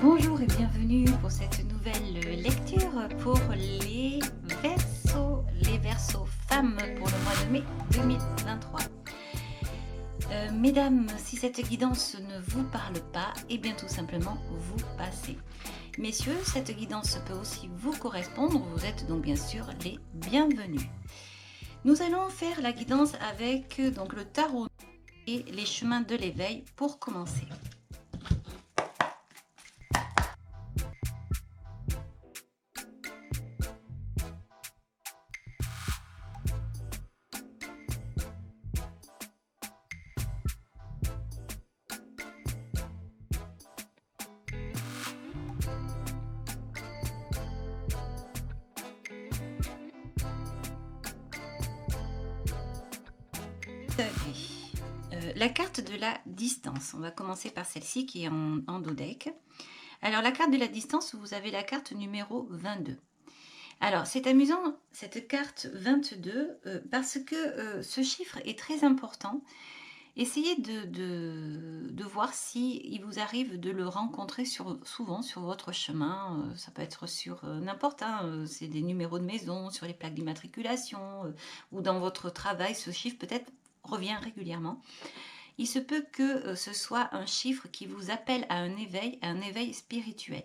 Bonjour et bienvenue pour cette nouvelle lecture pour les Verseaux femmes pour le mois de mai 2023. Mesdames, si cette guidance ne vous parle pas, eh bien tout simplement vous passez. Messieurs, cette guidance peut aussi vous correspondre, vous êtes donc bien sûr les bienvenus. Nous allons faire la guidance avec donc le tarot et les chemins de l'éveil pour commencer. La carte de la distance, on va commencer par celle-ci qui est en dos deck. Alors la carte de la distance, vous avez la carte numéro 22. Alors c'est amusant cette carte 22 parce que ce chiffre est très important. Essayez de voir si il vous arrive de le rencontrer souvent sur votre chemin. Ça peut être sur n'importe, c'est des numéros de maison, sur les plaques d'immatriculation ou dans votre travail. Ce chiffre peut-être revient régulièrement. Il se peut que ce soit un chiffre qui vous appelle à un éveil spirituel.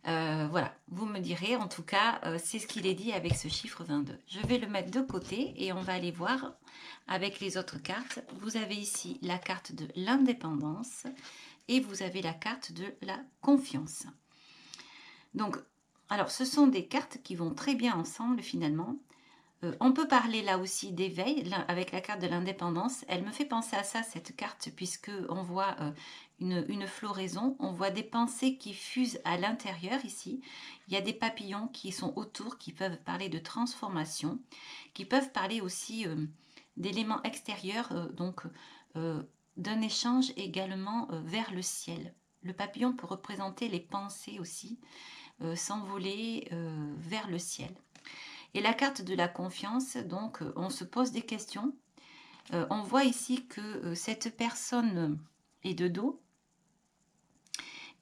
Voilà, vous me direz, en tout cas, c'est ce qu'il est dit avec ce chiffre 22. Je vais le mettre de côté et on va aller voir avec les autres cartes. Vous avez ici la carte de l'indépendance et vous avez la carte de la confiance. Donc, alors, ce sont des cartes qui vont très bien ensemble finalement. On peut parler là aussi d'éveil avec la carte de l'indépendance. Elle me fait penser à ça, cette carte, puisque on voit une floraison, on voit des pensées qui fusent à l'intérieur ici. Il y a des papillons qui sont autour, qui peuvent parler de transformation, qui peuvent parler aussi d'éléments extérieurs, donc d'un échange également vers le ciel. Le papillon peut représenter les pensées aussi, s'envoler vers le ciel. Et la carte de la confiance, donc on se pose des questions. On voit ici que cette personne est de dos.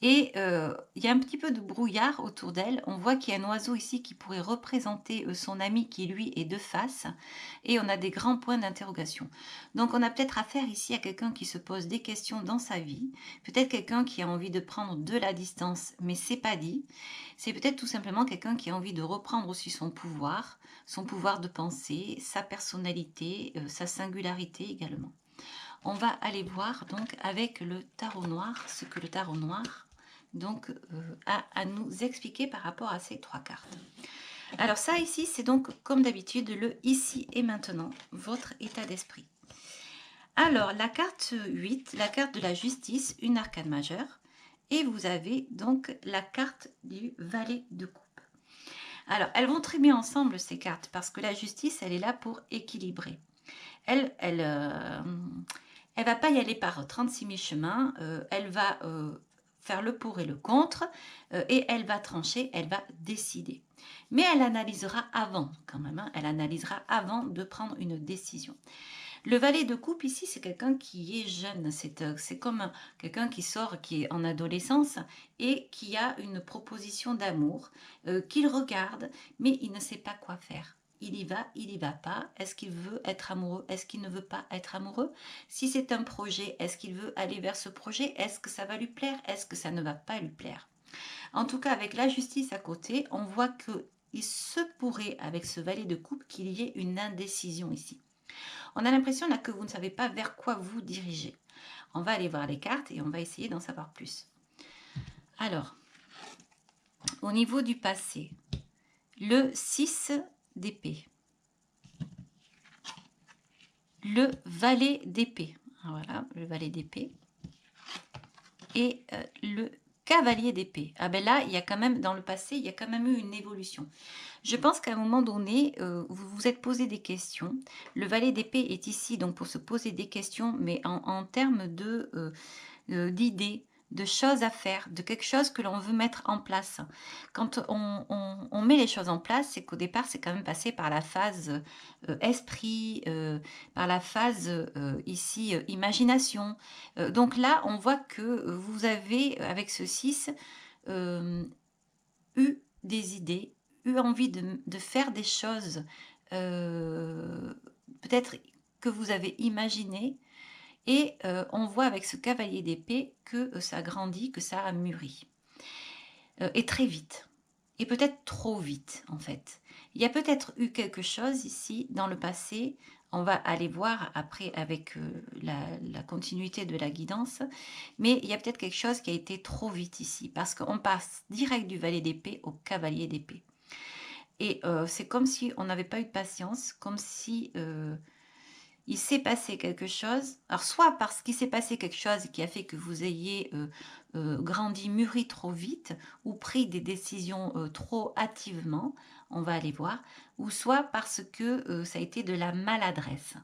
Et il y a un petit peu de brouillard autour d'elle. On voit qu'il y a un oiseau ici qui pourrait représenter son ami qui, lui, est de face. Et on a des grands points d'interrogation. Donc, on a peut-être affaire ici à quelqu'un qui se pose des questions dans sa vie. Peut-être quelqu'un qui a envie de prendre de la distance, mais c'est pas dit. C'est peut-être tout simplement quelqu'un qui a envie de reprendre aussi son pouvoir de pensée, sa personnalité, sa singularité également. On va aller voir donc avec le tarot noir, ce que le tarot noir donc a à nous expliquer par rapport à ces trois cartes. Alors ça ici, c'est donc comme d'habitude le ici et maintenant, votre état d'esprit. Alors la carte 8, la carte de la justice, une arcane majeure, et vous avez donc la carte du valet de coupe. Alors elles vont très bien ensemble ces cartes parce que la justice, elle est là pour équilibrer. Elle va pas y aller par 36 000 chemins, elle va faire le pour et le contre, et elle va trancher, elle va décider. Mais elle analysera avant quand même, elle analysera avant de prendre une décision. Le valet de coupe ici, c'est quelqu'un qui est jeune, c'est comme quelqu'un qui sort, qui est en adolescence et qui a une proposition d'amour, qu'il regarde, mais il ne sait pas quoi faire. Il y va pas. Est-ce qu'il veut être amoureux? Est-ce qu'il ne veut pas être amoureux? Si c'est un projet, est-ce qu'il veut aller vers ce projet? Est-ce que ça va lui plaire? Est-ce que ça ne va pas lui plaire? En tout cas, avec la justice à côté, on voit qu'il se pourrait, avec ce valet de coupe, qu'il y ait une indécision ici. On a l'impression là que vous ne savez pas vers quoi vous dirigez. On va aller voir les cartes et on va essayer d'en savoir plus. Alors, au niveau du passé, le 6 d'épée, le valet d'épée, voilà, le valet d'épée, et le cavalier d'épée. Ah ben là, il y a quand même, dans le passé, il y a quand même eu une évolution. Je pense qu'à un moment donné, vous vous êtes posé des questions. Le valet d'épée est ici donc pour se poser des questions, mais en termes d'idées, de choses à faire, de quelque chose que l'on veut mettre en place. Quand on met les choses en place, c'est qu'au départ, c'est quand même passé par la phase esprit, par la phase ici imagination. Donc là, on voit que vous avez, avec ce 6, euh, eu des idées, eu envie de faire des choses, euh, peut-être que vous avez imaginé, et on voit avec ce cavalier d'épée que ça grandit, que ça a mûri. Et très vite. Et peut-être trop vite, en fait. Il y a peut-être eu quelque chose ici dans le passé. On va aller voir après avec la continuité de la guidance. Mais il y a peut-être quelque chose qui a été trop vite ici. Parce qu'on passe direct du valet d'épée au cavalier d'épée. Et c'est comme si on n'avait pas eu de patience, comme si il s'est passé quelque chose. Alors, soit parce qu'il s'est passé quelque chose qui a fait que vous ayez grandi, mûri trop vite, ou pris des décisions trop hâtivement, on va aller voir, ou soit parce que ça a été de la maladresse.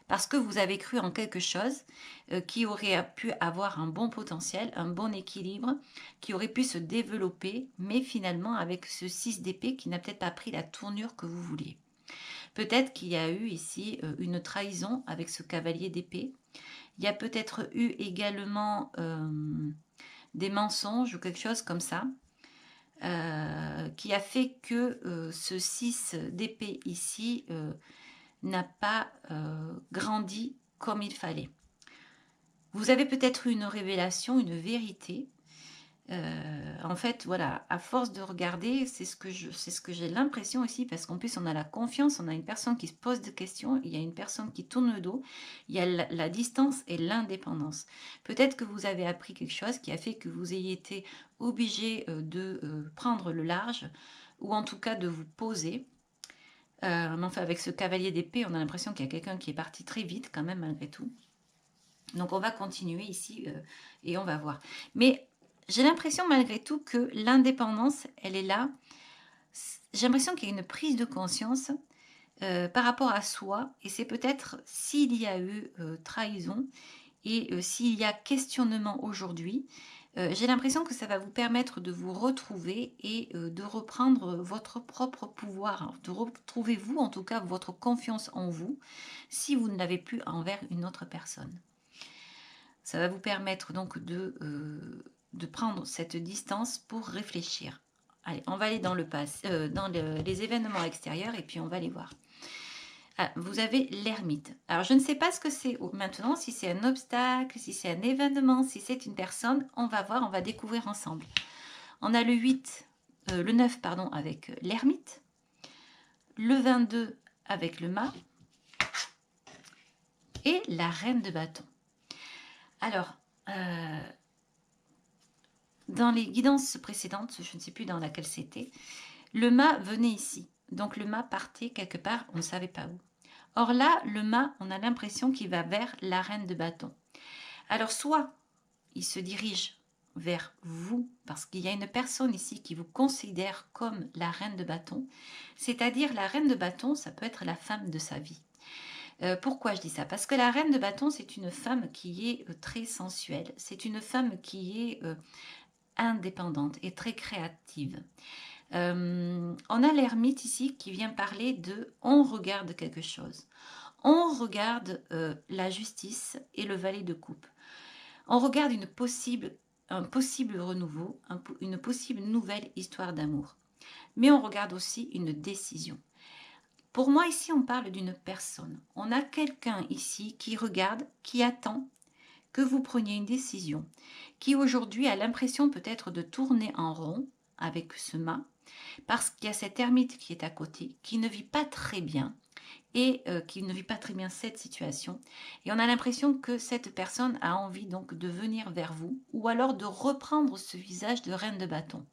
Parce que vous avez cru en quelque chose qui aurait pu avoir un bon potentiel, un bon équilibre, qui aurait pu se développer, mais finalement avec ce 6 d'épée qui n'a peut-être pas pris la tournure que vous vouliez. Peut-être qu'il y a eu ici une trahison avec ce cavalier d'épée. Il y a peut-être eu également des mensonges ou quelque chose comme ça, qui a fait que ce 6 d'épée ici n'a pas grandi comme il fallait. Vous avez peut-être eu une révélation, une vérité. En fait, voilà, à force de regarder, c'est ce que j'ai l'impression aussi, parce qu'en plus on a la confiance, on a une personne qui se pose des questions, il y a une personne qui tourne le dos, il y a la distance et l'indépendance. Peut-être que vous avez appris quelque chose qui a fait que vous ayez été obligé de prendre le large, ou en tout cas de vous poser. Mais enfin, avec ce cavalier d'épée, on a l'impression qu'il y a quelqu'un qui est parti très vite quand même, malgré tout. Donc on va continuer ici et on va voir. Mais j'ai l'impression malgré tout que l'indépendance, elle est là. J'ai l'impression qu'il y a une prise de conscience par rapport à soi. Et c'est peut-être s'il y a eu trahison et s'il y a questionnement aujourd'hui, j'ai l'impression que ça va vous permettre de vous retrouver et de reprendre votre propre pouvoir, de retrouver vous, en tout cas, votre confiance en vous, si vous ne l'avez plus envers une autre personne. Ça va vous permettre donc de prendre cette distance pour réfléchir. Allez, on va aller dans, les événements extérieurs et puis on va les voir. Ah, vous avez l'ermite. Alors, je ne sais pas ce que c'est maintenant, si c'est un obstacle, si c'est un événement, si c'est une personne. On va voir, on va découvrir ensemble. On a le 9 pardon, avec l'ermite, le 22 avec le mât et la reine de bâton. Alors, dans les guidances précédentes, je ne sais plus dans laquelle c'était, le mât venait ici. Donc le mât partait quelque part, on ne savait pas où. Or là, le mât, on a l'impression qu'il va vers la reine de bâton. Alors soit il se dirige vers vous, parce qu'il y a une personne ici qui vous considère comme la reine de bâton, c'est-à-dire la reine de bâton, ça peut être la femme de sa vie. Pourquoi je dis ça? Parce que la reine de bâton, c'est une femme qui est très sensuelle, c'est une femme qui est indépendante et très créative. On a l'ermite ici qui vient parler de on regarde quelque chose. On regarde la justice et le valet de coupe. On regarde un possible renouveau, une possible nouvelle histoire d'amour. Mais on regarde aussi une décision. Pour moi, ici, on parle d'une personne. On a quelqu'un ici qui regarde, qui attend que vous preniez une décision, qui aujourd'hui a l'impression peut-être de tourner en rond avec ce mât, parce qu'il y a cette ermite qui est à côté, qui ne vit pas très bien, et qui ne vit pas très bien cette situation. Et on a l'impression que cette personne a envie donc de venir vers vous, ou alors de reprendre ce visage de reine de bâton.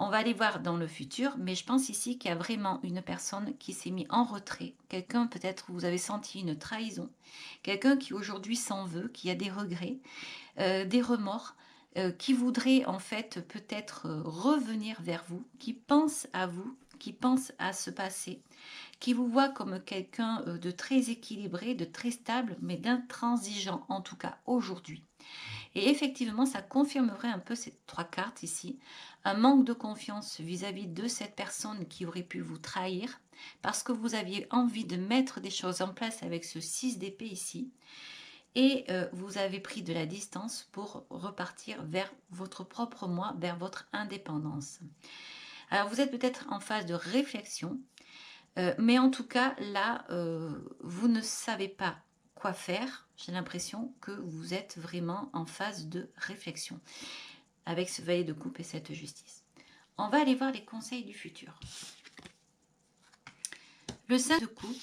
On va aller voir dans le futur, mais je pense ici qu'il y a vraiment une personne qui s'est mise en retrait. Quelqu'un, peut-être, vous avez senti une trahison. Quelqu'un qui aujourd'hui s'en veut, qui a des regrets, des remords, qui voudrait en fait peut-être revenir vers vous, qui pense à vous, qui pense à ce passé, qui vous voit comme quelqu'un de très équilibré, de très stable, mais d'intransigeant en tout cas aujourd'hui. Et effectivement, ça confirmerait un peu ces 3 cartes ici. Un manque de confiance vis-à-vis de cette personne qui aurait pu vous trahir, parce que vous aviez envie de mettre des choses en place avec ce 6 d'épée ici. Et vous avez pris de la distance pour repartir vers votre propre moi, vers votre indépendance. Alors vous êtes peut-être en phase de réflexion, mais en tout cas là, vous ne savez pas quoi faire. J'ai l'impression que vous êtes vraiment en phase de réflexion avec ce valet de coupe et cette justice. On va aller voir les conseils du futur. Le 5 de coupe,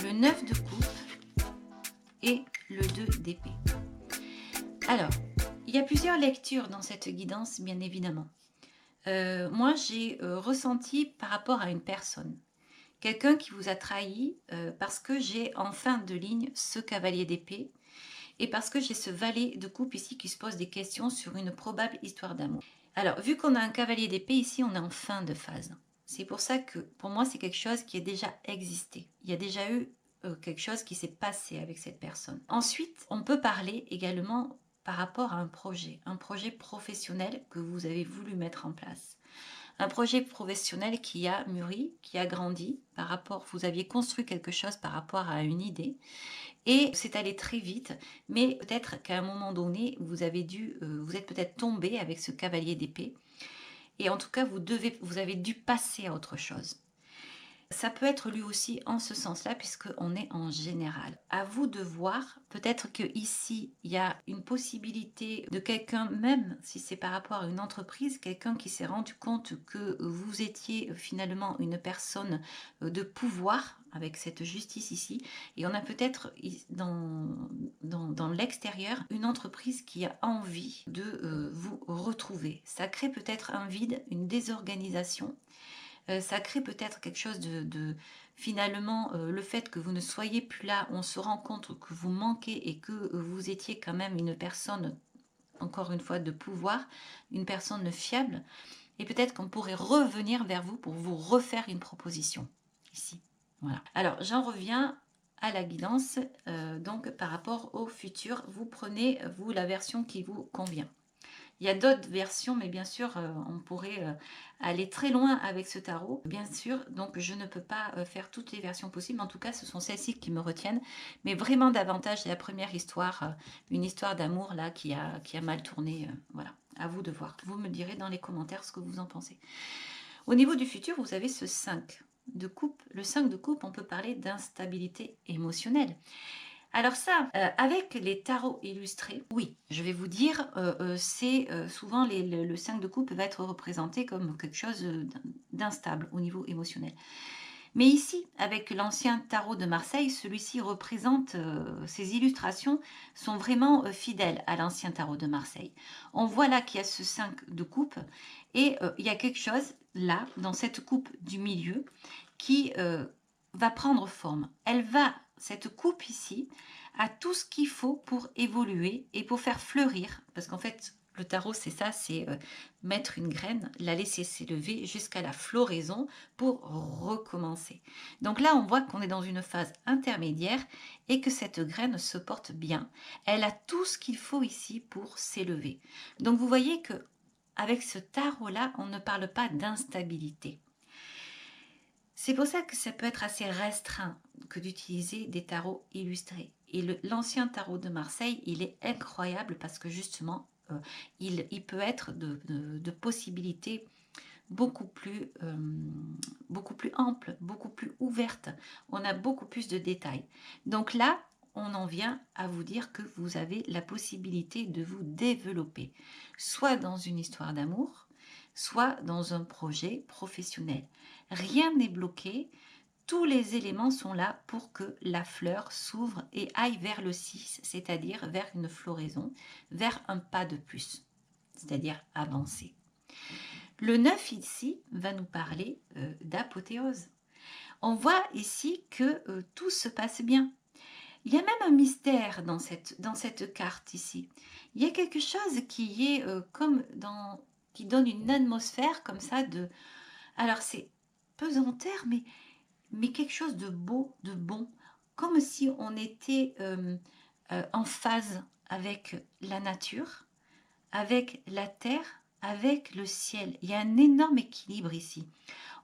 le 9 de coupe et le 2 d'épée. Alors, il y a plusieurs lectures dans cette guidance, bien évidemment. Moi, j'ai ressenti par rapport à une personne, quelqu'un qui vous a trahi parce que j'ai en fin de ligne ce cavalier d'épée et parce que j'ai ce valet de coupe ici qui se pose des questions sur une probable histoire d'amour. Alors, vu qu'on a un cavalier d'épée ici, on est en fin de phase. C'est pour ça que pour moi, c'est quelque chose qui a déjà existé. Il y a déjà eu quelque chose qui s'est passé avec cette personne. Ensuite, on peut parler également par rapport à un projet professionnel que vous avez voulu mettre en place. Un projet professionnel qui a mûri, qui a grandi par rapport, vous aviez construit quelque chose par rapport à une idée et c'est allé très vite, mais peut-être qu'à un moment donné, vous avez dû, vous êtes peut-être tombé avec ce cavalier d'épée et en tout cas, vous avez dû passer à autre chose. Ça peut être lu aussi en ce sens-là, puisqu'on est en général. À vous de voir, peut-être que ici il y a une possibilité de quelqu'un, même si c'est par rapport à une entreprise, quelqu'un qui s'est rendu compte que vous étiez finalement une personne de pouvoir, avec cette justice ici, et on a peut-être dans l'extérieur une entreprise qui a envie de vous retrouver. Ça crée peut-être un vide, une désorganisation. Ça crée peut-être quelque chose finalement, le fait que vous ne soyez plus là, on se rend compte que vous manquez et que vous étiez quand même une personne, encore une fois, de pouvoir, une personne fiable. Et peut-être qu'on pourrait revenir vers vous pour vous refaire une proposition ici. Voilà. Alors, j'en reviens à la guidance. Donc, par rapport au futur, vous prenez, vous, la version qui vous convient. Il y a d'autres versions, mais bien sûr, on pourrait aller très loin avec ce tarot, bien sûr. Donc, je ne peux pas faire toutes les versions possibles. En tout cas, ce sont celles-ci qui me retiennent. Mais vraiment davantage, la première histoire, une histoire d'amour là qui a mal tourné. Voilà, à vous de voir. Vous me direz dans les commentaires ce que vous en pensez. Au niveau du futur, vous avez ce 5 de coupe. Le 5 de coupe, on peut parler d'instabilité émotionnelle. Alors ça, avec les tarots illustrés, oui, je vais vous dire, c'est souvent le 5 de coupe va être représenté comme quelque chose d'instable au niveau émotionnel. Mais ici, avec l'ancien tarot de Marseille, celui-ci représente, ces illustrations sont vraiment fidèles à l'ancien tarot de Marseille. On voit là qu'il y a ce 5 de coupe et il y a quelque chose là, dans cette coupe du milieu, qui va prendre forme. Cette coupe ici, a tout ce qu'il faut pour évoluer et pour faire fleurir, parce qu'en fait, le tarot, c'est ça, c'est mettre une graine, la laisser s'élever jusqu'à la floraison pour recommencer. Donc là, on voit qu'on est dans une phase intermédiaire et que cette graine se porte bien. Elle a tout ce qu'il faut ici pour s'élever. Donc vous voyez que avec ce tarot-là, on ne parle pas d'instabilité. C'est pour ça que ça peut être assez restreint que d'utiliser des tarots illustrés. Et l'ancien tarot de Marseille, il est incroyable parce que justement, il peut être de possibilités beaucoup plus amples, beaucoup plus ouvertes. On a beaucoup plus de détails. Donc là, on en vient à vous dire que vous avez la possibilité de vous développer, soit dans une histoire d'amour, soit dans un projet professionnel. Rien n'est bloqué, tous les éléments sont là pour que la fleur s'ouvre et aille vers le 6, c'est-à-dire vers une floraison, vers un pas de plus, c'est-à-dire avancer. Le 9 ici va nous parler d'apothéose. On voit ici que tout se passe bien. Il y a même un mystère dans cette carte ici. Il y a quelque chose qui est qui donne une atmosphère comme ça de... Alors c'est pesanteur, mais quelque chose de beau, de bon. Comme si on était en phase avec la nature, avec la terre, avec le ciel. Il y a un énorme équilibre ici.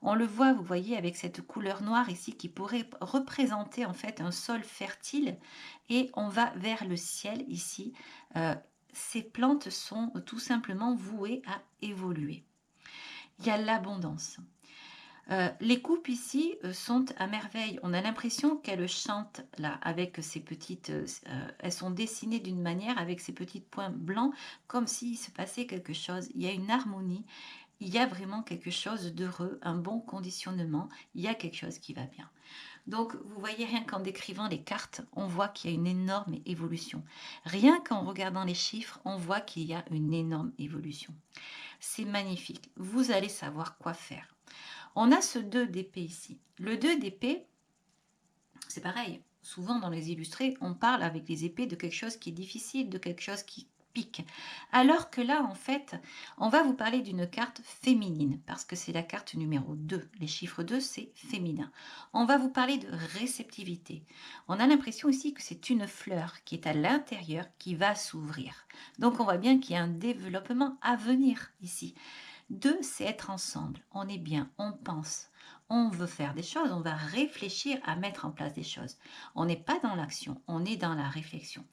On le voit, vous voyez, avec cette couleur noire ici qui pourrait représenter en fait un sol fertile, et on va vers le ciel ici. Ces plantes sont tout simplement vouées à évoluer. Il y a l'abondance. Les coupes ici sont à merveille. On a l'impression qu'elles chantent là, avec ces petites... elles sont dessinées d'une manière avec ces petits points blancs, comme s'il se passait quelque chose. Il y a une harmonie, il y a vraiment quelque chose d'heureux, un bon conditionnement, il y a quelque chose qui va bien. Donc, vous voyez, rien qu'en décrivant les cartes, on voit qu'il y a une énorme évolution. Rien qu'en regardant les chiffres, on voit qu'il y a une énorme évolution. C'est magnifique. Vous allez savoir quoi faire. On a ce 2 d'épée ici. Le 2 d'épée, c'est pareil. Souvent dans les illustrés, on parle avec les épées de quelque chose qui est difficile, de quelque chose qui pique. Alors que là, en fait, on va vous parler d'une carte féminine, parce que c'est la carte numéro 2. Les chiffres 2, c'est féminin. On va vous parler de réceptivité. On a l'impression ici que c'est une fleur qui est à l'intérieur, qui va s'ouvrir. Donc on voit bien qu'il y a un développement à venir ici. 2, c'est être ensemble. On est bien, on pense, on veut faire des choses, on va réfléchir à mettre en place des choses. On n'est pas dans l'action, on est dans la réflexion.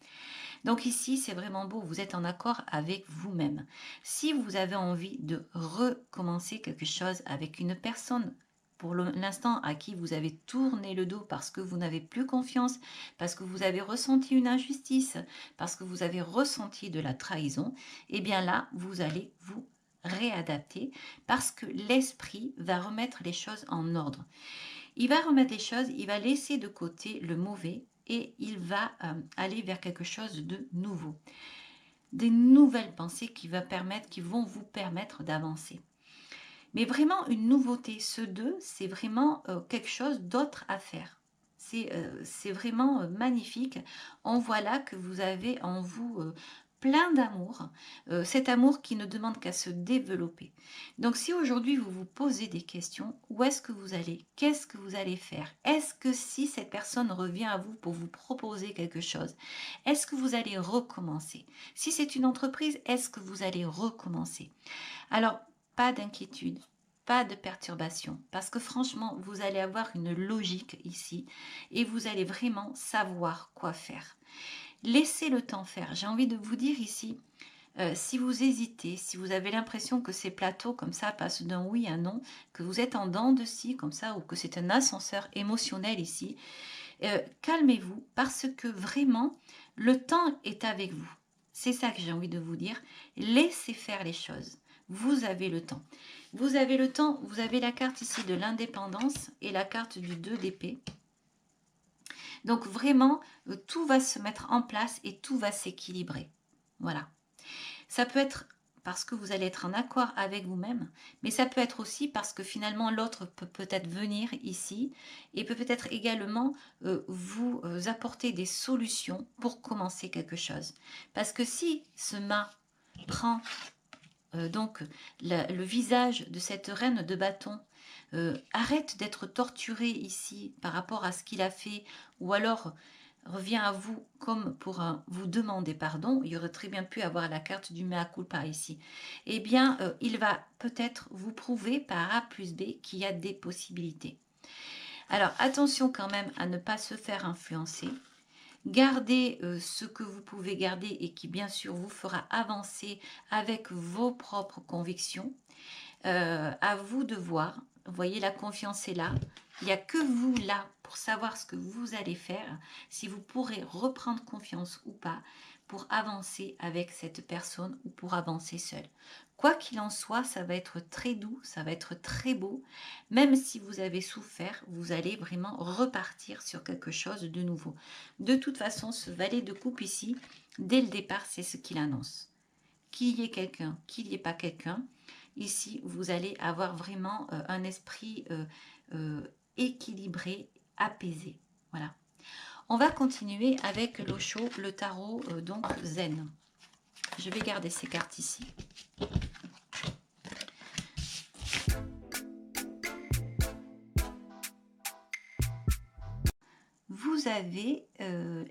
Donc ici, c'est vraiment beau, vous êtes en accord avec vous-même. Si vous avez envie de recommencer quelque chose avec une personne, pour l'instant à qui vous avez tourné le dos parce que vous n'avez plus confiance, parce que vous avez ressenti une injustice, parce que vous avez ressenti de la trahison, eh bien là, vous allez vous réadapter parce que l'esprit va remettre les choses en ordre. Il va remettre les choses, il va laisser de côté le mauvais et il va aller vers quelque chose de nouveau. Des nouvelles pensées qui vont vous permettre d'avancer. Mais vraiment une nouveauté, ce 2, c'est vraiment quelque chose d'autre à faire. C'est vraiment magnifique. On voit là que vous avez en vous plein d'amour, cet amour qui ne demande qu'à se développer. Donc si aujourd'hui vous vous posez des questions, où est-ce que vous allez? Qu'est-ce que vous allez faire? Est-ce que si cette personne revient à vous pour vous proposer quelque chose, est-ce que vous allez recommencer? Si c'est une entreprise, est-ce que vous allez recommencer? Alors, pas d'inquiétude, pas de perturbation, parce que franchement, vous allez avoir une logique ici et vous allez vraiment savoir quoi faire. Laissez le temps faire. J'ai envie de vous dire ici, si vous hésitez, si vous avez l'impression que ces plateaux comme ça passent d'un oui à un non, que vous êtes en dents de scie comme ça, ou que c'est un ascenseur émotionnel ici, calmez-vous parce que vraiment, le temps est avec vous. C'est ça que j'ai envie de vous dire. Laissez faire les choses. Vous avez le temps. Vous avez le temps, vous avez la carte ici de l'indépendance et la carte du 2 d'épée. Donc vraiment, tout va se mettre en place et tout va s'équilibrer. Voilà. Ça peut être parce que vous allez être en accord avec vous-même, mais ça peut être aussi parce que finalement l'autre peut peut-être venir ici et peut peut-être également vous apporter des solutions pour commencer quelque chose. Parce que si ce mât prend donc le visage de cette reine de bâton, arrête d'être torturé ici par rapport à ce qu'il a fait, ou alors revient à vous comme pour vous demander pardon, il aurait très bien pu avoir la carte du mea culpa ici, eh bien il va peut-être vous prouver par A plus B qu'il y a des possibilités. Alors attention quand même à ne pas se faire influencer. Gardez ce que vous pouvez garder et qui bien sûr vous fera avancer avec vos propres convictions. À vous de voir. Vous voyez, la confiance est là. Il n'y a que vous là pour savoir ce que vous allez faire, si vous pourrez reprendre confiance ou pas pour avancer avec cette personne ou pour avancer seul. Quoi qu'il en soit, ça va être très doux, ça va être très beau. Même si vous avez souffert, vous allez vraiment repartir sur quelque chose de nouveau. De toute façon, ce valet de coupe ici, dès le départ, c'est ce qu'il annonce. Qu'il y ait quelqu'un, qu'il n'y ait pas quelqu'un, ici, vous allez avoir vraiment un esprit équilibré, apaisé. Voilà. On va continuer avec l'Osho, le tarot, donc zen. Je vais garder ces cartes ici. Vous avez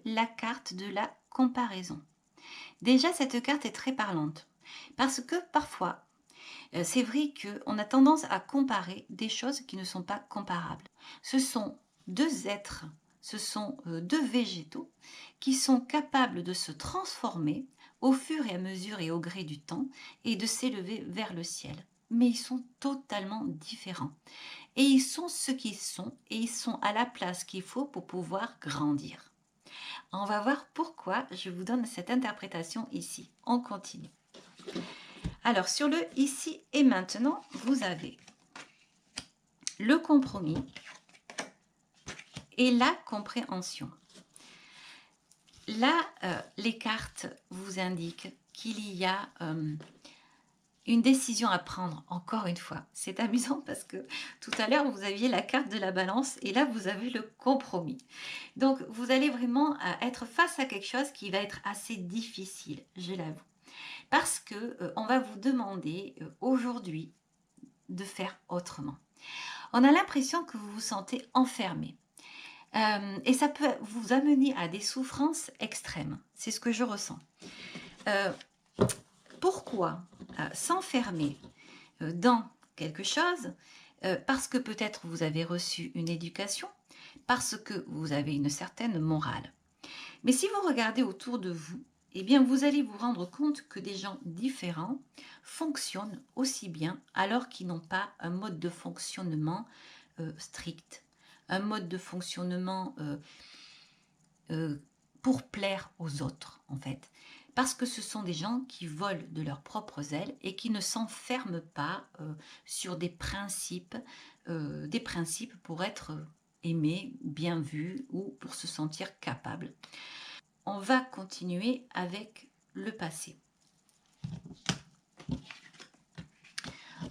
la carte de la comparaison. Déjà, cette carte est très parlante parce que parfois, c'est vrai qu'on a tendance à comparer des choses qui ne sont pas comparables. Ce sont 2 êtres, ce sont, 2 végétaux qui sont capables de se transformer au fur et à mesure et au gré du temps et de s'élever vers le ciel. Mais ils sont totalement différents et ils sont ce qu'ils sont et ils sont à la place qu'il faut pour pouvoir grandir. On va voir pourquoi je vous donne cette interprétation ici. On continue. Alors, sur le ici et maintenant, vous avez le compromis et la compréhension. Là, les cartes vous indiquent qu'il y a une décision à prendre, encore une fois. C'est amusant parce que tout à l'heure, vous aviez la carte de la balance et là, vous avez le compromis. Donc, vous allez vraiment être face à quelque chose qui va être assez difficile, je l'avoue. Parce que on va vous demander aujourd'hui de faire autrement. On a l'impression que vous vous sentez enfermé. Et ça peut vous amener à des souffrances extrêmes. C'est ce que je ressens. Euh, Pourquoi s'enfermer dans quelque chose? Parce que peut-être vous avez reçu une éducation, parce que vous avez une certaine morale. Mais si vous regardez autour de vous, eh bien vous allez vous rendre compte que des gens différents fonctionnent aussi bien alors qu'ils n'ont pas un mode de fonctionnement strict, un mode de fonctionnement pour plaire aux autres en fait. Parce que ce sont des gens qui volent de leurs propres ailes et qui ne s'enferment pas sur des principes pour être aimés, bien vus ou pour se sentir capable. On va continuer avec le passé.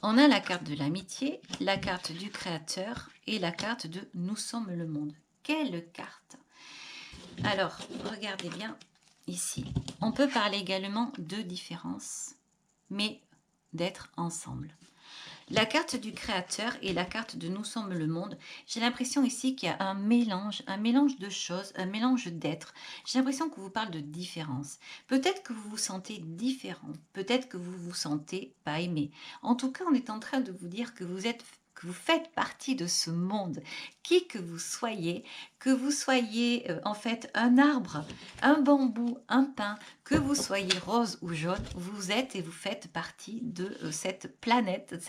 On a la carte de l'amitié, la carte du créateur et la carte de nous sommes le monde. Quelle carte! Alors, regardez bien ici. On peut parler également de différence, mais d'être ensemble. La carte du créateur et la carte de nous sommes le monde, j'ai l'impression ici qu'il y a un mélange de choses, un mélange d'êtres. J'ai l'impression qu'on vous parle de différence. Peut-être que vous vous sentez différent, peut-être que vous vous sentez pas aimé. En tout cas, on est en train de vous dire que vous faites partie de ce monde, qui que vous soyez en fait un arbre, un bambou, un pin, que vous soyez rose ou jaune, vous êtes et vous faites partie de cette planète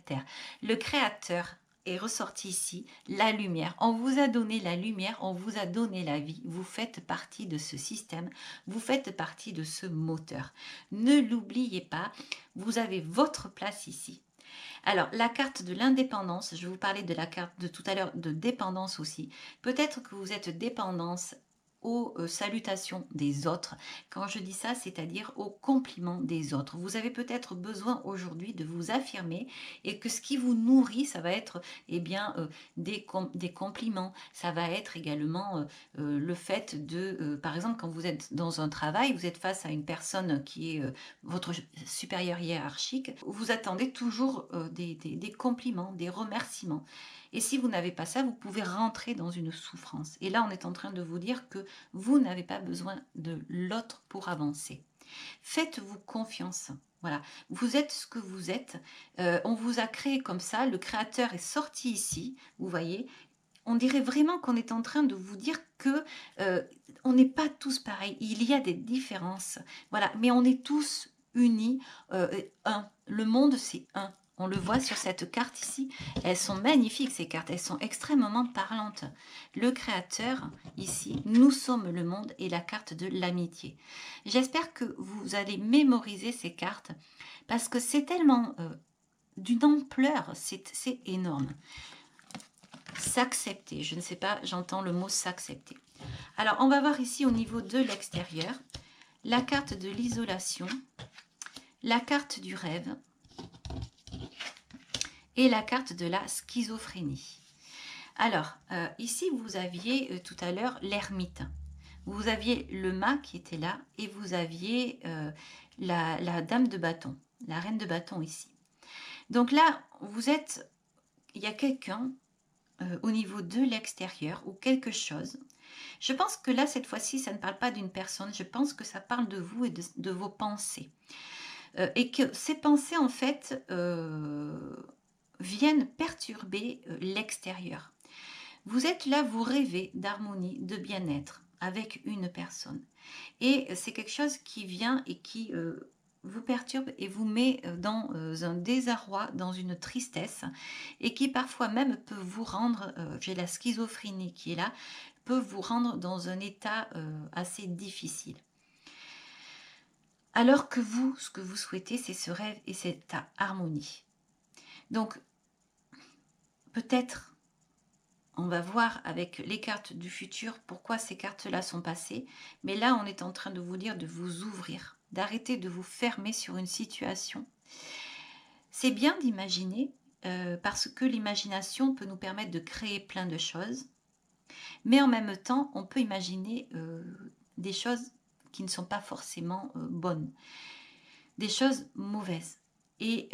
Terre. Le Créateur est ressorti ici, la lumière. On vous a donné la lumière, on vous a donné la vie. Vous faites partie de ce système, vous faites partie de ce moteur. Ne l'oubliez pas, vous avez votre place ici. Alors, la carte de l'indépendance, je vais vous parlais de la carte de tout à l'heure de dépendance aussi. Peut-être que vous êtes dépendance aux salutations des autres. Quand je dis ça, c'est-à-dire aux compliments des autres. Vous avez peut-être besoin aujourd'hui de vous affirmer et que ce qui vous nourrit, ça va être des compliments. Ça va être également le fait de, par exemple, quand vous êtes dans un travail, vous êtes face à une personne qui est votre supérieur hiérarchique, vous attendez toujours des compliments, des remerciements. Et si vous n'avez pas ça, vous pouvez rentrer dans une souffrance. Et là, on est en train de vous dire que vous n'avez pas besoin de l'autre pour avancer. Faites-vous confiance. Voilà, vous êtes ce que vous êtes. On vous a créé comme ça. Le créateur est sorti ici. Vous voyez, on dirait vraiment qu'on est en train de vous dire que on n'est pas tous pareils. Il y a des différences. Voilà, mais on est tous unis. Un. Le monde, c'est un. On le voit sur cette carte ici. Elles sont magnifiques, ces cartes. Elles sont extrêmement parlantes. Le créateur, ici, nous sommes le monde et la carte de l'amitié. J'espère que vous allez mémoriser ces cartes parce que c'est tellement d'une ampleur, c'est énorme. S'accepter, je ne sais pas, j'entends le mot s'accepter. Alors, on va voir ici au niveau de l'extérieur, la carte de l'isolation, la carte du rêve, et la carte de la schizophrénie. Alors, ici, vous aviez tout à l'heure l'ermite. Vous aviez le mât qui était là et vous aviez la dame de bâton, la reine de bâton ici. Donc là, il y a quelqu'un au niveau de l'extérieur ou quelque chose. Je pense que là, cette fois-ci, ça ne parle pas d'une personne, je pense que ça parle de vous et de vos pensées. Et que ces pensées, en fait, viennent perturber l'extérieur. Vous êtes là, vous rêvez d'harmonie, de bien-être avec une personne. Et c'est quelque chose qui vient et qui vous perturbe et vous met dans un désarroi, dans une tristesse, et qui parfois même peut vous rendre, j'ai la schizophrénie qui est là, peut vous rendre dans un état assez difficile. Alors que vous, ce que vous souhaitez, c'est ce rêve et cette harmonie. Donc, peut-être, on va voir avec les cartes du futur pourquoi ces cartes-là sont passées. Mais là, on est en train de vous dire de vous ouvrir, d'arrêter de vous fermer sur une situation. C'est bien d'imaginer, parce que l'imagination peut nous permettre de créer plein de choses. Mais en même temps, on peut imaginer des choses qui ne sont pas forcément bonnes, des choses mauvaises. Et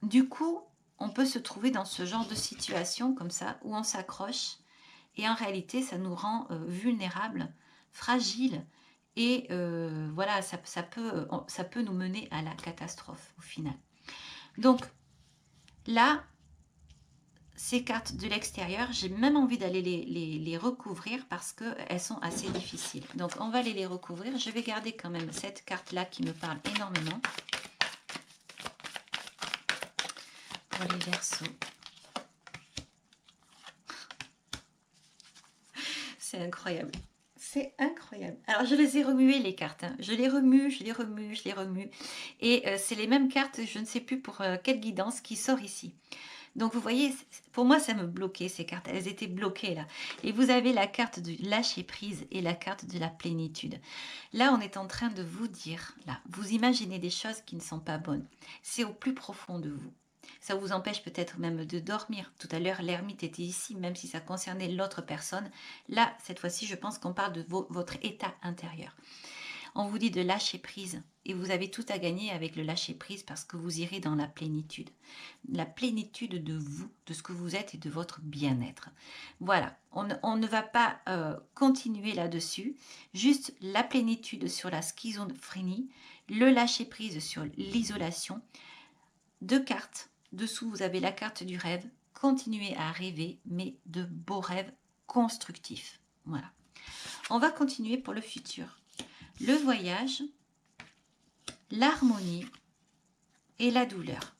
du coup, on peut se trouver dans ce genre de situation comme ça, où on s'accroche, et en réalité, ça nous rend vulnérables, fragiles, et voilà, ça peut nous mener à la catastrophe au final. Donc là, ces cartes de l'extérieur, j'ai même envie d'aller les recouvrir parce qu'elles sont assez difficiles. Donc on va aller les recouvrir. Je vais garder quand même cette carte-là qui me parle énormément. Pour les Verseaux. C'est incroyable. C'est incroyable. Alors, je les ai remuées, les cartes. Hein. Je les remue, je les remue, je les remue. Et c'est les mêmes cartes, je ne sais plus pour quelle guidance, qui sort ici. Donc, vous voyez, pour moi, ça me bloquait, ces cartes. Elles étaient bloquées, là. Et vous avez la carte du lâcher-prise et la carte de la plénitude. Là, on est en train de vous dire, là, vous imaginez des choses qui ne sont pas bonnes. C'est au plus profond de vous. Ça vous empêche peut-être même de dormir. Tout à l'heure, l'ermite était ici, même si ça concernait l'autre personne. Là, cette fois-ci, je pense qu'on parle de votre état intérieur. On vous dit de lâcher prise. Et vous avez tout à gagner avec le lâcher prise parce que vous irez dans la plénitude. La plénitude de vous, de ce que vous êtes et de votre bien-être. Voilà, on ne va pas continuer là-dessus. Juste la plénitude sur la schizophrénie, le lâcher prise sur l'isolation. 2 cartes. Dessous, vous avez la carte du rêve. Continuez à rêver, mais de beaux rêves constructifs. Voilà. On va continuer pour le futur. Le voyage, l'harmonie et la douleur.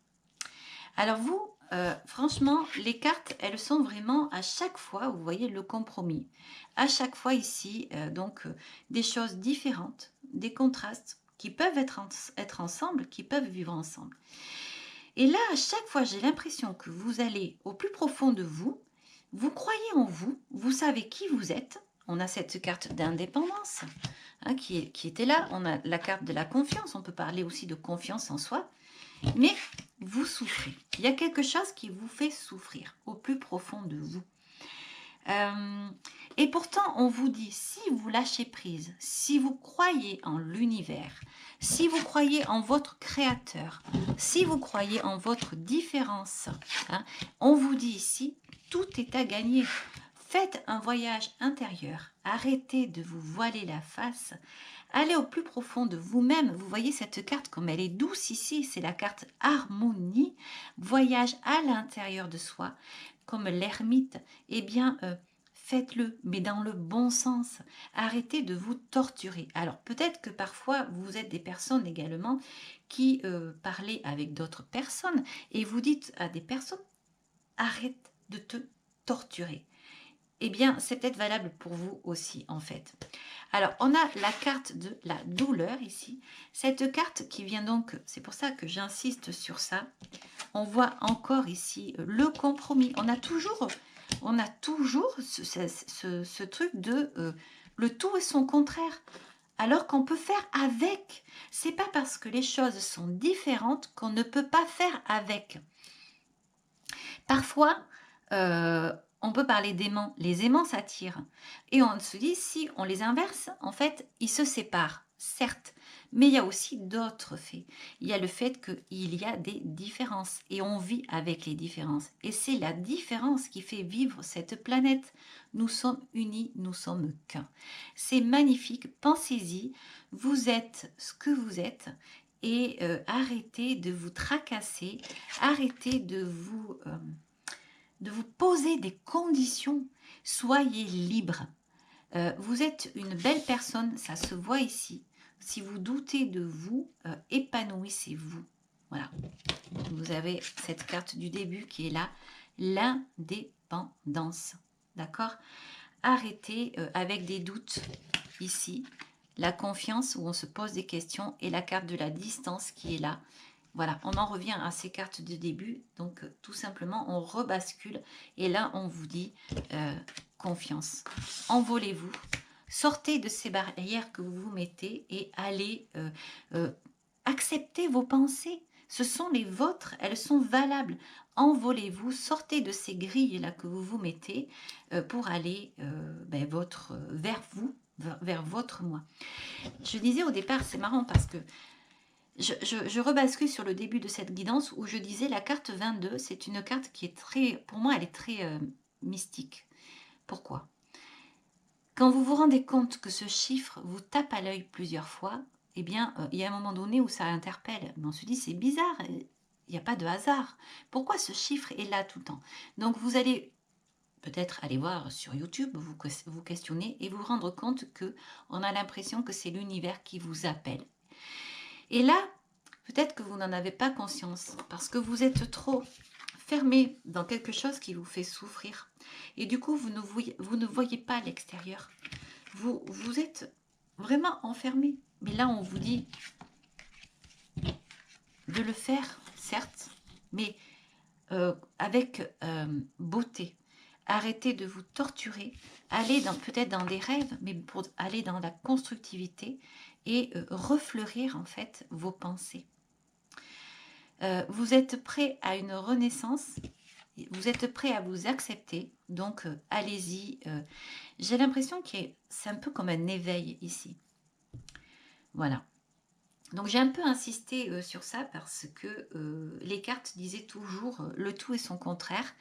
Alors vous, franchement, les cartes, elles sont vraiment à chaque fois, vous voyez le compromis. À chaque fois ici, des choses différentes, des contrastes qui peuvent être ensemble, qui peuvent vivre ensemble. Et là, à chaque fois, j'ai l'impression que vous allez au plus profond de vous, vous croyez en vous, vous savez qui vous êtes. On a cette carte d'indépendance hein, qui était là. On a la carte de la confiance. On peut parler aussi de confiance en soi. Mais vous souffrez. Il y a quelque chose qui vous fait souffrir au plus profond de vous. Et pourtant, on vous dit, si vous lâchez prise, si vous croyez en l'univers, si vous croyez en votre créateur, si vous croyez en votre différence, hein, on vous dit ici, tout est à gagner. Faites un voyage intérieur, arrêtez de vous voiler la face, allez au plus profond de vous-même. Vous voyez cette carte comme elle est douce ici, c'est la carte harmonie, voyage à l'intérieur de soi, comme l'ermite. Eh bien, faites-le, mais dans le bon sens. Arrêtez de vous torturer. Alors, peut-être que parfois, vous êtes des personnes également qui parlez avec d'autres personnes et vous dites à des personnes, arrête de te torturer. Eh bien, c'est peut-être valable pour vous aussi, en fait. Alors, on a la carte de la douleur ici. Cette carte qui vient donc, c'est pour ça que j'insiste sur ça. On voit encore ici le compromis. On a toujours ce truc de le tout et son contraire. Alors qu'on peut faire avec. C'est pas parce que les choses sont différentes qu'on ne peut pas faire avec. Parfois, on peut parler d'aimants. Les aimants s'attirent. Et on se dit, si on les inverse, en fait, ils se séparent, certes. Mais il y a aussi d'autres faits. Il y a le fait qu'il y a des différences et on vit avec les différences. Et c'est la différence qui fait vivre cette planète. Nous sommes unis, nous sommes qu'un. C'est magnifique, pensez-y, vous êtes ce que vous êtes et arrêtez de vous tracasser, arrêtez de vous poser des conditions, soyez libre. Vous êtes une belle personne, ça se voit ici. Si vous doutez de vous, épanouissez-vous. Voilà. Vous avez cette carte du début qui est là, l'indépendance. D'accord? Arrêtez avec des doutes ici, la confiance où on se pose des questions et la carte de la distance qui est là. Voilà, on en revient à ces cartes de début. Donc, tout simplement, on rebascule. Et là, on vous dit confiance. Envolez-vous. Sortez de ces barrières que vous vous mettez et allez accepter vos pensées. Ce sont les vôtres, elles sont valables. Envolez-vous, sortez de ces grilles-là que vous vous mettez pour aller vers vous, vers votre moi. Je disais au départ, c'est marrant parce que je rebascule sur le début de cette guidance où je disais la carte 22, c'est une carte qui est très, pour moi, elle est très mystique. Pourquoi? Quand vous vous rendez compte que ce chiffre vous tape à l'œil plusieurs fois, eh bien, il y a un moment donné où ça interpelle. Mais on se dit, c'est bizarre, il n'y a pas de hasard. Pourquoi ce chiffre est là tout le temps? Donc, vous allez peut-être aller voir sur YouTube, vous questionner et vous rendre compte qu'on a l'impression que c'est l'univers qui vous appelle. Et là, peut-être que vous n'en avez pas conscience parce que vous êtes trop fermé dans quelque chose qui vous fait souffrir. Et du coup, vous ne voyez pas l'extérieur. Vous êtes vraiment enfermé. Mais là, on vous dit de le faire, certes, mais avec beauté. Arrêtez de vous torturer. Allez peut-être dans des rêves, mais pour aller dans la constructivité et refleurir en fait vos pensées. Vous êtes prêt à une renaissance, vous êtes prêt à vous accepter, donc allez-y. J'ai l'impression que c'est un peu comme un éveil ici. Voilà. Donc j'ai un peu insisté sur ça parce que les cartes disaient toujours le tout et son contraire.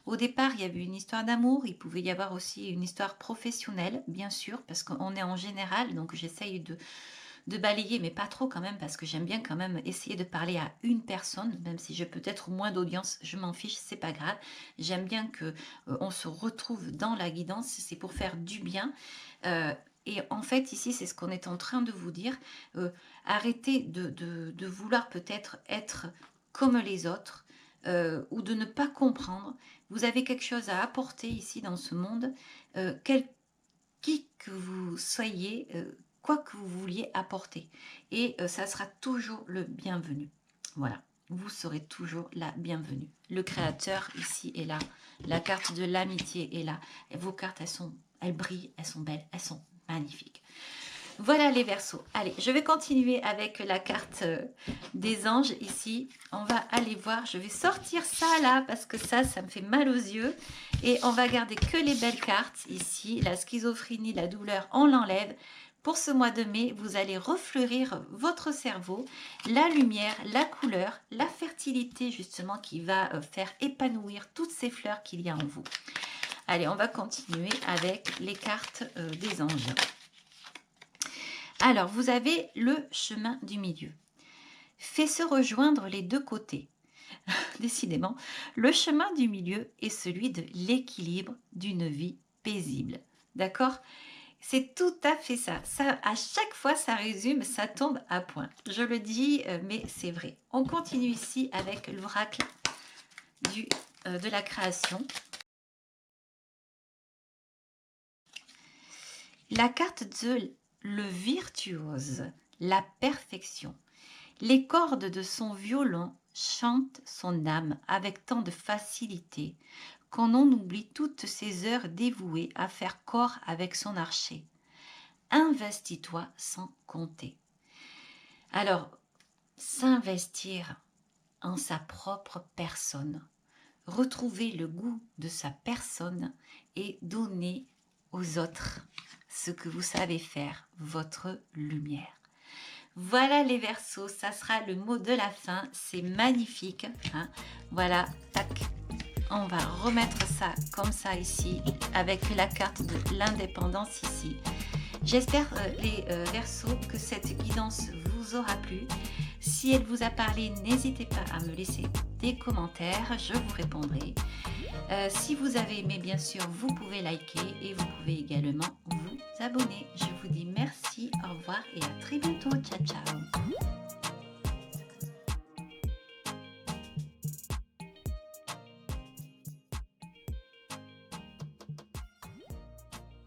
Au départ, il y avait une histoire d'amour, il pouvait y avoir aussi une histoire professionnelle, bien sûr, parce qu'on est en général, donc j'essaye de balayer, mais pas trop quand même, parce que j'aime bien quand même essayer de parler à une personne, même si j'ai peut-être moins d'audience, je m'en fiche, c'est pas grave. J'aime bien que on se retrouve dans la guidance, c'est pour faire du bien. Et en fait, ici, c'est ce qu'on est en train de vous dire. Arrêtez de vouloir peut-être être comme les autres ou de ne pas comprendre. Vous avez quelque chose à apporter ici dans ce monde. Qui que vous soyez, quoi que vous vouliez apporter. Et ça sera toujours le bienvenu. Voilà, vous serez toujours la bienvenue. Le créateur ici est là. La carte de l'amitié est là. Et vos cartes, elles brillent, elles sont belles, elles sont magnifiques. Voilà les Verseaux. Allez, je vais continuer avec la carte des anges ici. On va aller voir. Je vais sortir ça là parce que ça me fait mal aux yeux. Et on va garder que les belles cartes ici. La schizophrénie, la douleur, on l'enlève. Pour ce mois de mai, vous allez refleurir votre cerveau, la lumière, la couleur, la fertilité justement qui va faire épanouir toutes ces fleurs qu'il y a en vous. Allez, on va continuer avec les cartes des anges. Alors, vous avez le chemin du milieu. Fait se rejoindre les deux côtés. Décidément, le chemin du milieu est celui de l'équilibre d'une vie paisible. D'accord? C'est tout à fait ça. Ça. À chaque fois, ça résume, ça tombe à point. Je le dis, mais c'est vrai. On continue ici avec l'oracle de la création. La carte de le virtuose, la perfection. Les cordes de son violon chantent son âme avec tant de facilité qu'on en oublie toutes ces heures dévouées à faire corps avec son archer. Investis-toi sans compter. Alors, s'investir en sa propre personne, retrouver le goût de sa personne et donner aux autres ce que vous savez faire, votre lumière. Voilà les Verseaux, ça sera le mot de la fin. C'est magnifique, hein. Voilà, tac. On va remettre ça comme ça ici, avec la carte de l'indépendance ici. J'espère, les Verseaux, que cette guidance vous aura plu. Si elle vous a parlé, n'hésitez pas à me laisser des commentaires, je vous répondrai. Si vous avez aimé, bien sûr, vous pouvez liker et vous pouvez également vous abonner. Je vous dis merci, au revoir et à très bientôt. Ciao, ciao.